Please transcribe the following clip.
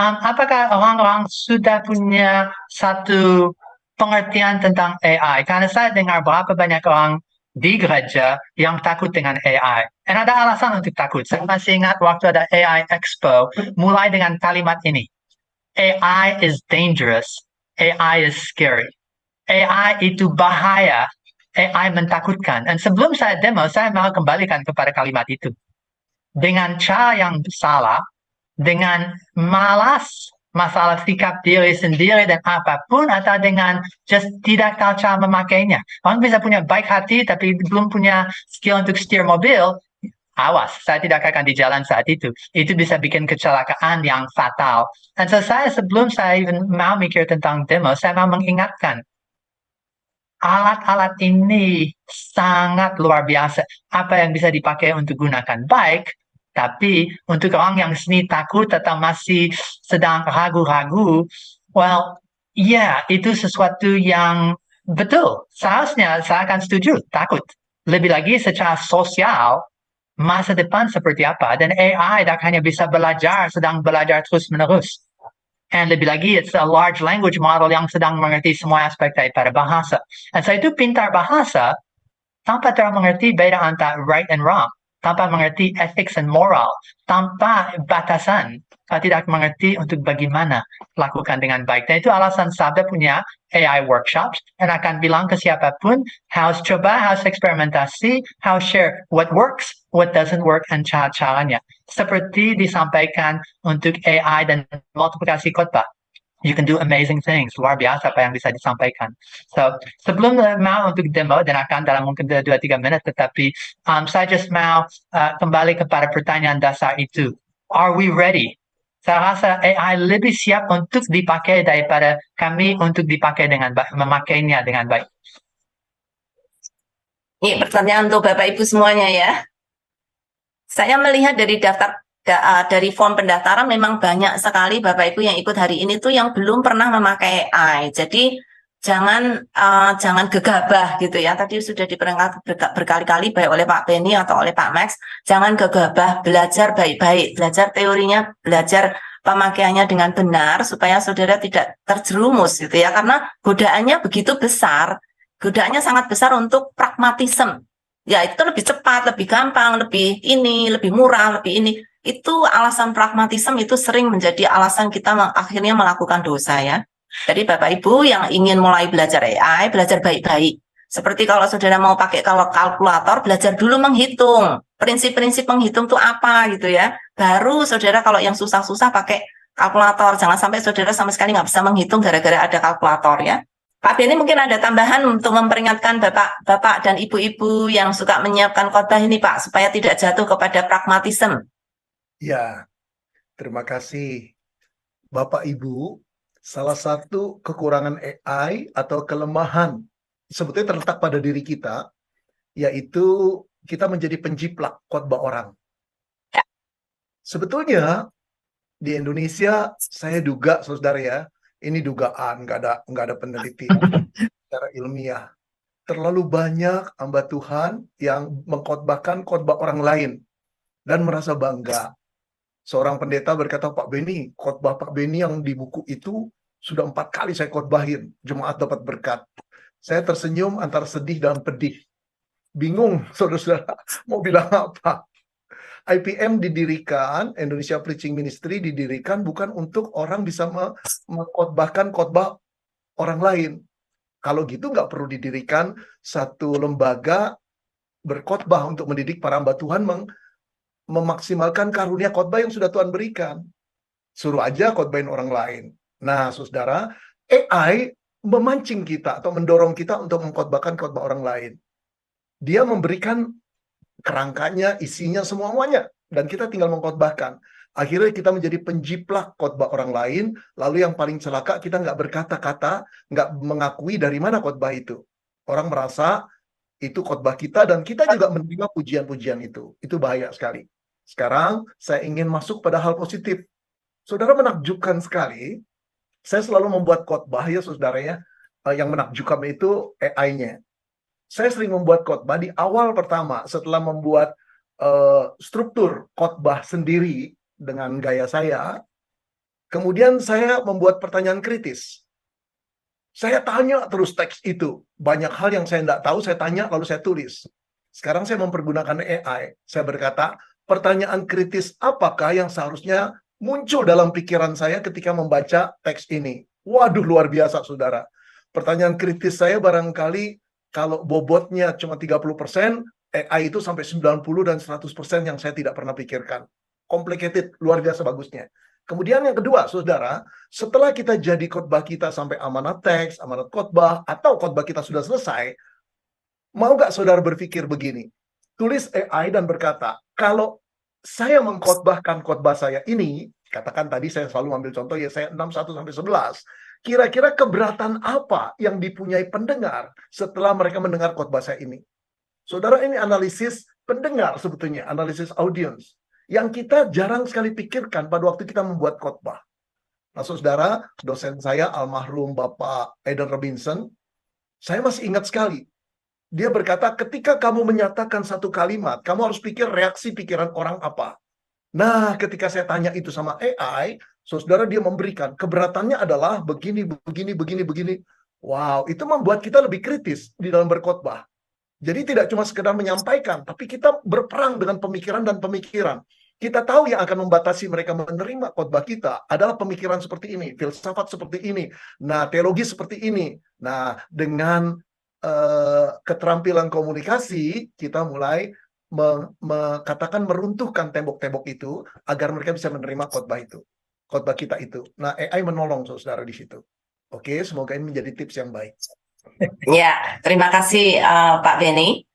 Apakah orang-orang sudah punya satu pengertian tentang AI? Karena saya dengar berapa banyak orang di gereja yang takut dengan AI. Dan ada alasan untuk takut. Saya masih ingat waktu ada AI Expo, mulai dengan kalimat ini. AI is dangerous. AI is scary. AI itu bahaya. AI mentakutkan. Dan sebelum saya demo, saya mau kembalikan kepada kalimat itu. Dengan cara yang salah, dengan malas masalah sikap diri sendiri dan apapun, atau dengan just tidak tahu cara memakainya. Orang bisa punya baik hati tapi belum punya skill untuk setir mobil, awas, saya tidak akan di jalan saat itu. Itu bisa bikin kecelakaan yang fatal. Dan so sebelum saya even mau mikir tentang demo, saya mau mengingatkan, alat-alat ini sangat luar biasa. Apa yang bisa dipakai untuk gunakan baik, tapi untuk orang yang seni takut atau masih sedang ragu-ragu, well, ya, itu sesuatu yang betul. Seharusnya saya akan setuju, takut. Lebih lagi secara sosial, masa depan seperti apa, dan AI tak hanya bisa belajar, sedang belajar terus-menerus. And lebih lagi, it's a large language model yang sedang mengerti semua aspek daripada bahasa. Dan so itu pintar bahasa tanpa terlalu mengerti beda antara right and wrong, tanpa mengerti ethics and moral, tanpa batasan, tidak mengerti untuk bagaimana lakukan dengan baik. Dan itu alasan Sabda punya AI workshops, dan akan bilang ke siapapun, harus coba, harus eksperimentasi, harus share what works, what doesn't work, dan cara-caranya. Seperti disampaikan untuk AI dan multiplikasi khotbah. You can do amazing things. Luar biasa apa yang bisa disampaikan. So, sebelum mau untuk demo, dan akan dalam mungkin 2-3 menit, tetapi saya just mau kembali kepada pertanyaan dasar itu. Are we ready? Saya rasa AI lebih siap untuk dipakai daripada kami untuk dipakai dengan baik, memakainya dengan baik. Ini pertanyaan untuk Bapak Ibu semuanya ya. Saya melihat dari dari form pendaftaran memang banyak sekali Bapak Ibu yang ikut hari ini tuh yang belum pernah memakai AI. Jadi jangan gegabah gitu ya. Tadi sudah diperingatkan berkali-kali baik oleh Pak Benny atau oleh Pak Max, jangan gegabah, belajar baik-baik, belajar teorinya, belajar pemakaiannya dengan benar supaya saudara tidak terjerumus gitu ya. Karena godaannya begitu besar, godaannya sangat besar untuk pragmatisme. Ya itu lebih cepat, lebih gampang, lebih ini, lebih murah, lebih ini. Itu alasan pragmatisme itu sering menjadi alasan kita akhirnya melakukan dosa ya. Jadi Bapak Ibu yang ingin mulai belajar AI, belajar baik-baik. Seperti kalau saudara mau pakai kalkulator, belajar dulu menghitung. Prinsip-prinsip menghitung itu apa gitu ya. Baru saudara kalau yang susah-susah pakai kalkulator. Jangan sampai saudara sama sekali nggak bisa menghitung gara-gara ada kalkulator ya. Pak Benny mungkin ada tambahan untuk memperingatkan Bapak dan Ibu-Ibu yang suka menyiapkan khotbah ini Pak, supaya tidak jatuh kepada pragmatisme. Ya, terima kasih Bapak Ibu. Salah satu kekurangan AI atau kelemahan sebetulnya terletak pada diri kita, yaitu kita menjadi penjiplak khotbah orang. Sebetulnya di Indonesia, saya duga saudara ya, ini dugaan, nggak ada penelitian secara ilmiah. Terlalu banyak hamba Tuhan yang mengkhotbahkan khotbah orang lain dan merasa bangga. Seorang pendeta berkata, Pak Benny, khotbah Pak Benny yang di buku itu sudah 4 kali saya khotbahin, jemaat dapat berkat. Saya tersenyum antara sedih dan pedih. Bingung, saudara-saudara, mau bilang apa? IPM didirikan, Indonesia Preaching Ministry didirikan bukan untuk orang bisa mengkhotbahkan khotbah orang lain. Kalau gitu nggak perlu didirikan satu lembaga berkhotbah untuk mendidik para hamba Tuhan memaksimalkan karunia khotbah yang sudah Tuhan berikan. Suruh aja khotbahin orang lain. Nah, saudara, AI memancing kita atau mendorong kita untuk mengkhotbahkan khotbah orang lain. Dia memberikan kerangkanya, isinya, semuanya. Dan kita tinggal mengkhotbahkan. Akhirnya kita menjadi penjiplak khotbah orang lain. Lalu yang paling celaka, kita nggak berkata-kata, nggak mengakui dari mana khotbah itu. Orang merasa itu khotbah kita dan kita juga menerima pujian-pujian itu. Itu bahaya sekali. Sekarang saya ingin masuk pada hal positif. Saudara, menakjubkan sekali. Saya selalu membuat khotbah ya saudara ya. Yang menakjubkan itu AI-nya. Saya sering membuat khotbah di awal pertama setelah membuat struktur khotbah sendiri dengan gaya saya. Kemudian saya membuat pertanyaan kritis. Saya tanya terus teks itu. Banyak hal yang saya tidak tahu, saya tanya lalu saya tulis. Sekarang saya mempergunakan AI. Saya berkata, pertanyaan kritis apakah yang seharusnya muncul dalam pikiran saya ketika membaca teks ini? Waduh, luar biasa, saudara. Pertanyaan kritis saya barangkali kalau bobotnya cuma 30%, AI itu sampai 90 dan 100% yang saya tidak pernah pikirkan. Complicated, luar biasa bagusnya. Kemudian yang kedua, saudara, setelah kita jadi khotbah kita sampai amanat teks, amanat khotbah, atau khotbah kita sudah selesai, mau nggak saudara berpikir begini? Tulis AI dan berkata, kalau saya mengkhotbahkan khotbah saya ini, katakan tadi saya selalu ambil contoh ya, saya 6:1-11, kira-kira keberatan apa yang dipunyai pendengar setelah mereka mendengar khotbah saya ini? Saudara, ini analisis pendengar sebetulnya, analisis audience, yang kita jarang sekali pikirkan pada waktu kita membuat khotbah. Nah, saudara, dosen saya almarhum Bapak Eden Robinson, saya masih ingat sekali. Dia berkata, ketika kamu menyatakan satu kalimat, kamu harus pikir reaksi pikiran orang apa. Nah, ketika saya tanya itu sama AI, saudara, dia memberikan keberatannya adalah begini, begini, begini, begini. Wow, itu membuat kita lebih kritis di dalam berkhotbah. Jadi tidak cuma sekedar menyampaikan, tapi kita berperang dengan pemikiran dan pemikiran. Kita tahu yang akan membatasi mereka menerima khotbah kita adalah pemikiran seperti ini, filsafat seperti ini, nah teologi seperti ini. Nah, dengan keterampilan komunikasi, kita mulai katakan meruntuhkan tembok-tembok itu agar mereka bisa menerima khotbah kita itu. Nah, AI menolong saudara di situ. Oke, semoga ini menjadi tips yang baik. Ya, terima kasih Pak Beni.